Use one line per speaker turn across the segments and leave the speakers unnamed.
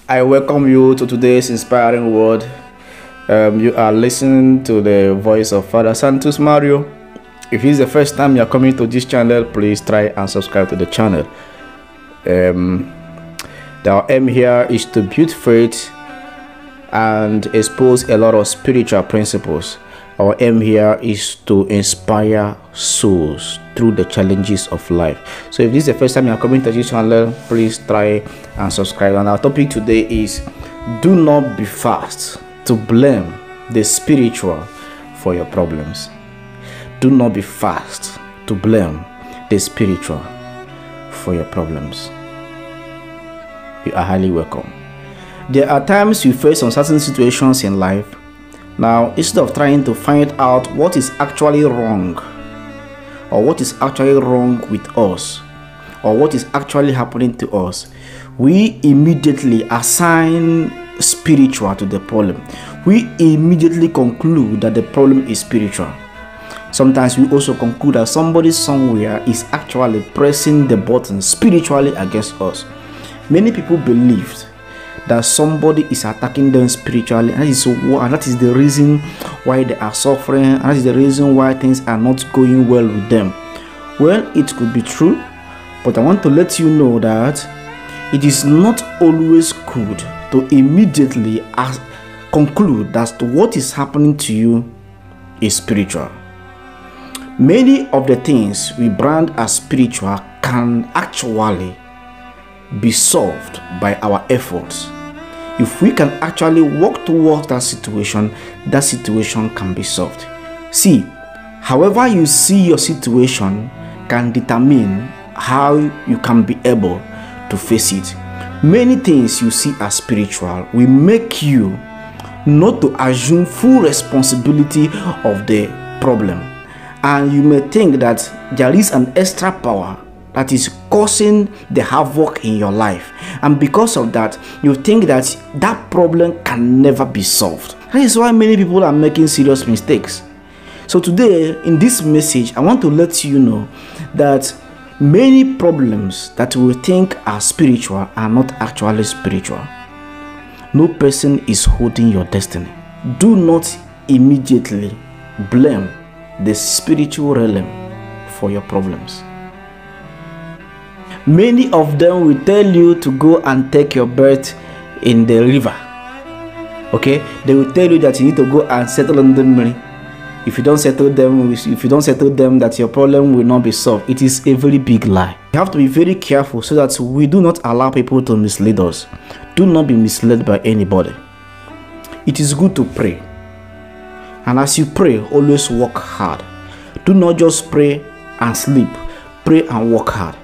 I welcome you to today's inspiring word. You are listening to the voice of Father Santos Mario. If it's the first time you're coming to this channel, please try and subscribe to the channel. Our aim here is to build faith and expose a lot of spiritual principles. Our aim here is to inspire souls through the challenges of life. So if this is the first time you're coming to this channel, please try and subscribe. And our topic today is: do not be fast to blame the spiritual for your problems. Do not be fast to blame the spiritual for your problems. You are highly welcome. There are times you face some certain situations in life. Now, instead of trying to find out what is actually wrong, or what is actually wrong with us, or what is actually happening to us, we immediately assign spiritual to the problem. We immediately conclude that the problem is spiritual. Sometimes we also conclude that somebody somewhere is actually pressing the button spiritually against us. Many people believed that somebody is attacking them spiritually, and that is the reason why they are suffering, and that is the reason why things are not going well with them. Well, it could be true, but I want to let you know that it is not always good to immediately conclude that what is happening to you is spiritual. Many of the things we brand as spiritual can actually be solved by our efforts. If we can actually work towards that situation can be solved. See, however you see your situation can determine how you can be able to face it. Many things you see as spiritual will make you not to assume full responsibility of the problem, and you may think that there is an extra power that is causing the havoc in your life, and because of that you think that that problem can never be solved. That is why many people are making serious mistakes. So today in this message, I want to let you know that many problems that we think are spiritual are not actually spiritual. No person is holding your destiny. Do not immediately blame the spiritual realm for your problems. Many of them will tell you to go and take your birth in the river. Okay, they will tell you that you need to go and settle in the money. If you don't settle them, that your problem will not be solved. It is a very big lie. You have to be very careful so that we do not allow people to mislead us. Do not be misled by anybody. It is good to pray, and as you pray, always work hard. Do not just pray and sleep. Pray and work hard.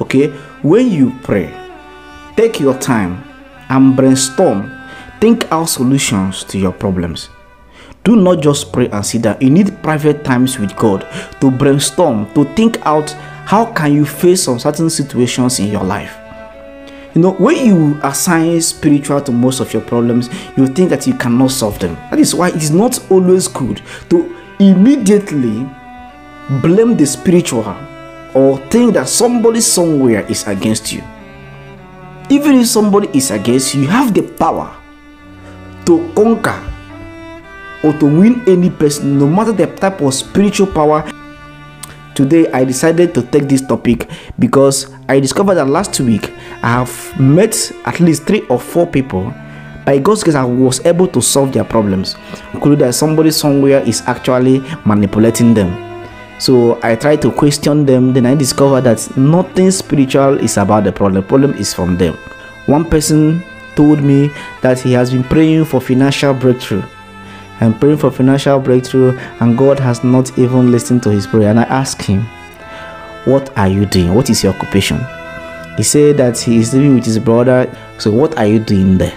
Okay, when you pray, take your time and brainstorm. Think out solutions to your problems. Do not just pray and sit down. You need private times with God to brainstorm, to think out how can you face some certain situations in your life. You know, when you assign spiritual to most of your problems, you think that you cannot solve them. That is why it is not always good to immediately blame the spiritual or think that somebody somewhere is against you. Even if somebody is against you, you have the power to conquer or to win any person, no matter the type of spiritual power. Today I decided to take this topic because I discovered that last week I have met at least 3 or 4 people. By God's grace, I was able to solve their problems, including that somebody somewhere is actually manipulating them. So I tried to question them, then I discovered that nothing spiritual is about the problem. The problem is from them. One person told me that he has been praying for financial breakthrough and God has not even listened to his prayer. And I asked him, what are you doing? What is your occupation? He said that he is living with his brother. So what are you doing there?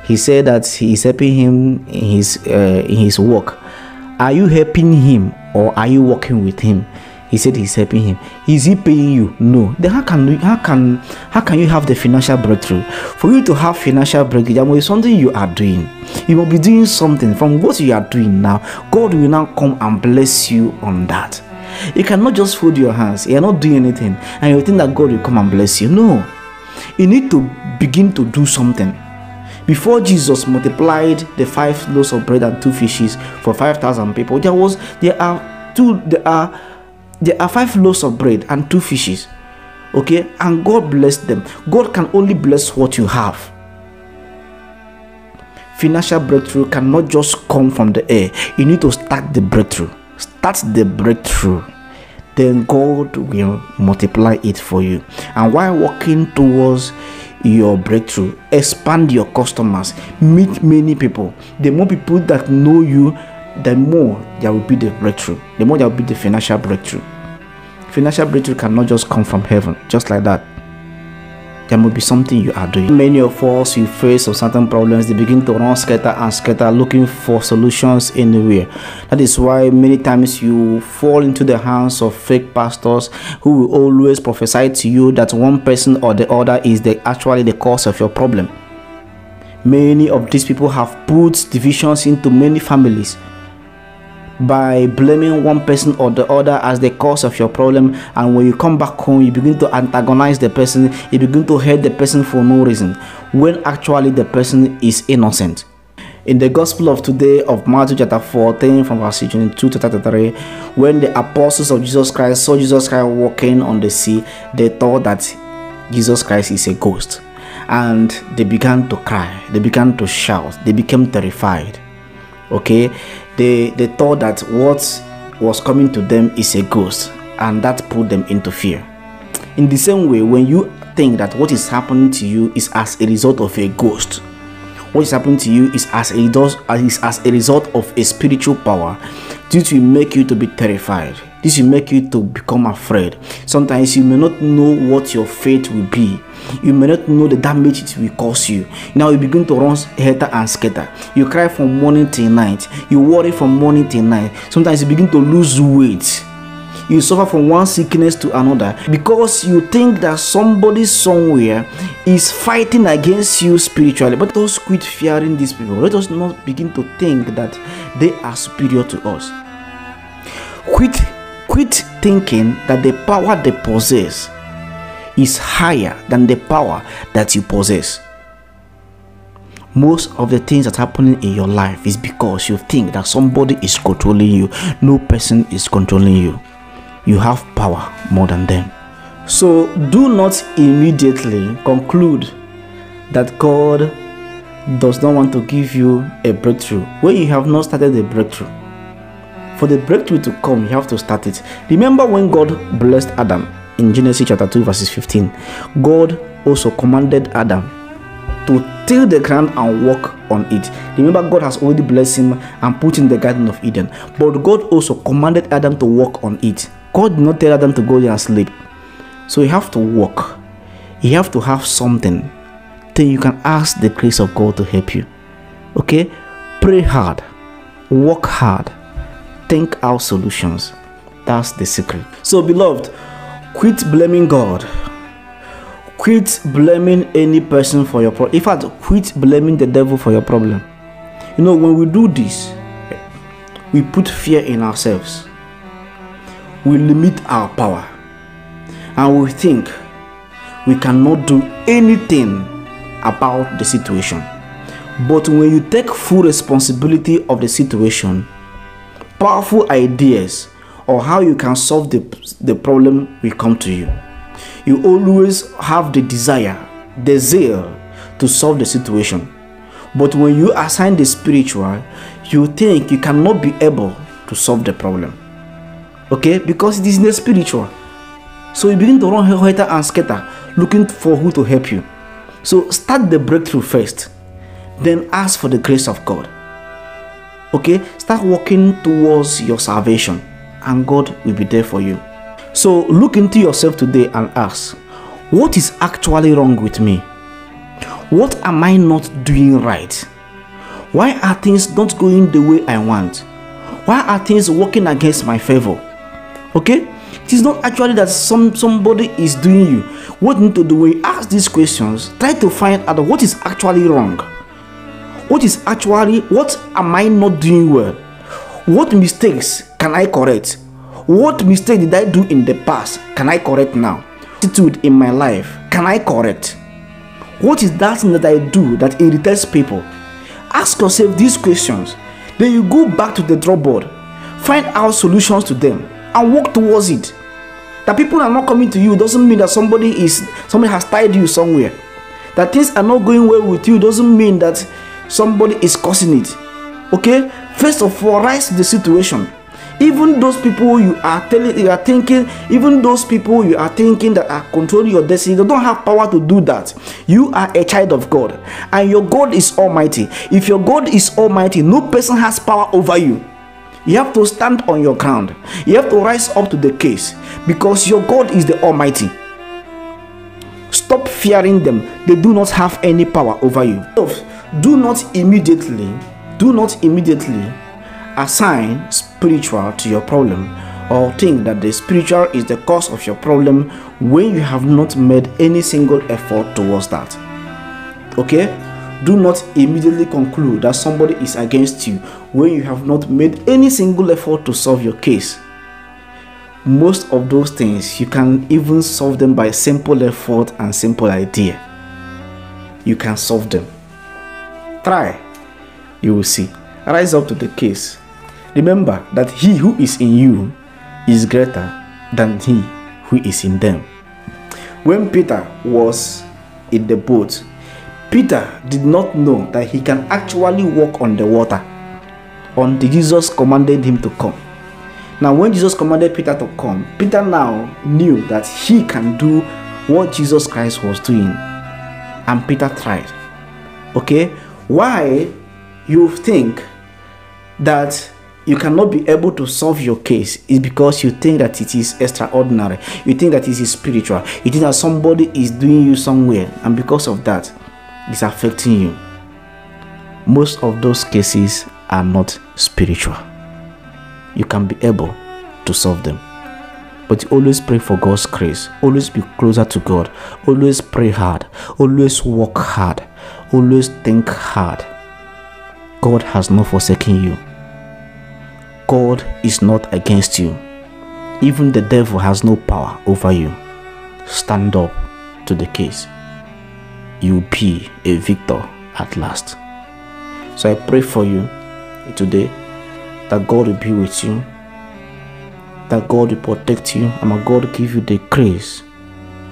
He said that he is helping him in his work. Are you helping him or are you working with him? He said he's helping him. Is he paying you? No. Then how can you have the financial breakthrough? For you to have financial breakthrough, there must be something you are doing. You must be doing something. From what you are doing now, God will now come and bless you on that. You cannot just fold your hands. You are not doing anything and you think that God will come and bless you. No. You need to begin to do something. Before Jesus multiplied the 5 loaves of bread and 2 fishes for 5,000 people, there are 5 loaves of bread and 2 fishes. Okay, and God blessed them. God can only bless what you have. Financial breakthrough cannot just come from the air. You need to start the breakthrough. Start the breakthrough. Then God will multiply it for you. And while walking towards your breakthrough, expand your customers, meet many people. The more people that know you, the more there will be the breakthrough, the more there will be the financial breakthrough. Financial breakthrough cannot just come from heaven just like that. There must be something you are doing. Many of us, we face some certain problems. They begin to run scatter and scatter, looking for solutions anywhere. That is why many times you fall into the hands of fake pastors who will always prophesy to you that one person or the other is actually the cause of your problem. Many of these people have put divisions into many families by blaming one person or the other as the cause of your problem, and when you come back home, you begin to antagonize the person, you begin to hate the person for no reason, when actually the person is innocent. In the gospel of today of Matthew chapter 14 from verse 22 to 33, when the apostles of Jesus Christ saw Jesus Christ walking on the sea, they thought that Jesus Christ is a ghost, and they began to cry, they began to shout, they became terrified. Okay, they thought that what was coming to them is a ghost, and that put them into fear. In the same way, when you think that what is happening to you is as a result of a ghost, what is happening to you is as a result of a spiritual power, this will make you to be terrified. This will make you to become afraid. Sometimes you may not know what your fate will be. You may not know the damage it will cause you. Now you begin to run helter and scatter. You cry from morning till night. You worry from morning till night. Sometimes you begin to lose weight. You suffer from one sickness to another because you think that somebody somewhere is fighting against you spiritually. But let us quit fearing these people. Let us not begin to think that they are superior to us. Quit thinking that the power they possess is higher than the power that you possess. Most of the things that are happening in your life is because you think that somebody is controlling you. No person is controlling you. You have power more than them. So do not immediately conclude that God does not want to give you a breakthrough when you have not started the breakthrough. For the breakthrough to come, you have to start it. Remember when God blessed Adam in Genesis chapter 2 verses 15, God also commanded Adam to till the ground and walk on it. Remember, God has already blessed him and put in the Garden of Eden, but God also commanded Adam to walk on it. God did not tell Adam to go there and sleep. So you have to walk. You have to have something. Then you can ask the grace of God to help you. Okay? Pray hard. Work hard. Think out solutions. That's the secret. So beloved, quit blaming God. Quit blaming any person for your problem. In fact, quit blaming the devil for your problem. You know, when we do this, we put fear in ourselves. We limit our power. And we think we cannot do anything about the situation. But when you take full responsibility of the situation, powerful ideas or how you can solve the problem will come to you. You always have the desire, the zeal to solve the situation. But when you assign the spiritual, you think you cannot be able to solve the problem. Okay? Because it is in the spiritual. So you begin to run helter and scatter, looking for who to help you. So start the breakthrough first. Then ask for the grace of God. Okay? Start working towards your salvation, and God will be there for you. So look into yourself today and ask, what is actually wrong with me? What am I not doing right? Why are things not going the way I want? Why are things working against my favor? Okay? It is not actually that somebody is doing you. What you need to do when you ask these questions, try to find out what is actually wrong. What am I not doing well? What mistakes can I correct? What mistake did I do in the past? Can I correct now? Attitude in my life, can I correct? What is that thing that I do that irritates people? Ask yourself these questions. Then you go back to the drawing board, find out solutions to them, and work towards it. That people are not coming to you doesn't mean that somebody has tied you somewhere. That things are not going well with you doesn't mean that somebody is causing it. Okay? First of all, rise to the situation. Even those people you are thinking that are controlling your destiny, they don't have power to do that. You are a child of God, and your God is almighty. If your God is almighty, no person has power over you. You have to stand on your ground. You have to rise up to the case, because your God is the almighty. Stop fearing them. They do not have any power over you. Do not immediately assign spiritual to your problem, or think that the spiritual is the cause of your problem when you have not made any single effort towards that. Okay? Do not immediately conclude that somebody is against you when you have not made any single effort to solve your case. Most of those things, you can even solve them by simple effort and simple idea. You can solve them. Try. You will see. Rise up to the case. Remember that he who is in you is greater than he who is in them. When Peter was in the boat, Peter did not know that he can actually walk on the water until Jesus commanded him to come. Now, when Jesus commanded Peter to come, Peter now knew that he can do what Jesus Christ was doing, and Peter tried. Okay? Why you think that you cannot be able to solve your case is because you think that it is extraordinary. You think that it is spiritual. You think that somebody is doing you somewhere, and because of that, it's affecting you. Most of those cases are not spiritual. You can be able to solve them, but always pray for God's grace. Always be closer to God. Always pray hard. Always work hard. Always think hard. God has not forsaken you. God is not against you. Even the devil has no power over you. Stand up to the case. You'll be a victor at last. So I pray for you today that God will be with you, that God will protect you, and may God give you the grace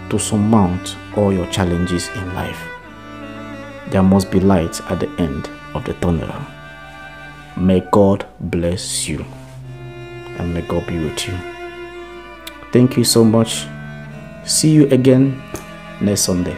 to surmount all your challenges in life. There must be light at the end of the tunnel. May God bless you, and may God be with you. Thank you so much. See you again next Sunday.